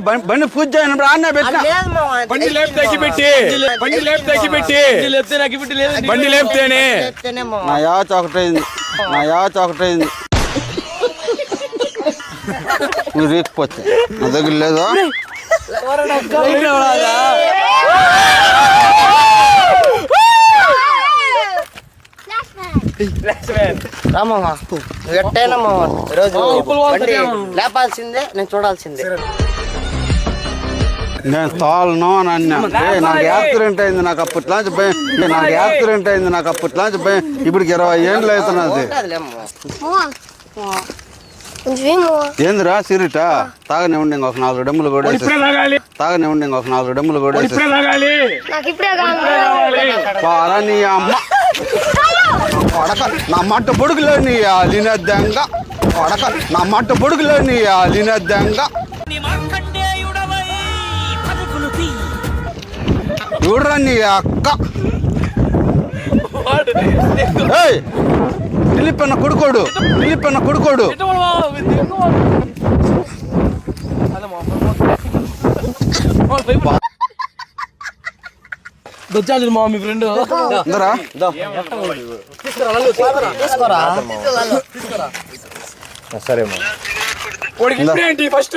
బండి పూజ చేయనప్పుడు ఆడనే పెట్టినా. బండి లేపితే పెట్టి బండి లేపితేనే నా యాచ ఒకటైంది మీరు రేకపోతే నా దగ్గర లేదా? రామమ్మ ఎట్టైనా ఈరోజు లేపాల్సిందే, నేను చూడాల్సిందే. నేను తాళను అని అన్నా. నాకు యాక్సిడెంట్ అయింది, నాకు అప్పట్లాంచి భయం. ఇప్పటికి 20 ఏళ్ళు అవుతున్నది. ఏందిరా సిరిటా? తాగనే ఉండి ఒక 4 డమ్ములు కూడా పారా నీ అమ్మ కొడక. నా మట్ట పొడుగులో నీ అలినద్దంగా చూడరా నీ అక్క. దిలీపన్న కొడుకోడు వచ్చాడు మా మీ ఫ్రెండ్ సరే ఫస్ట్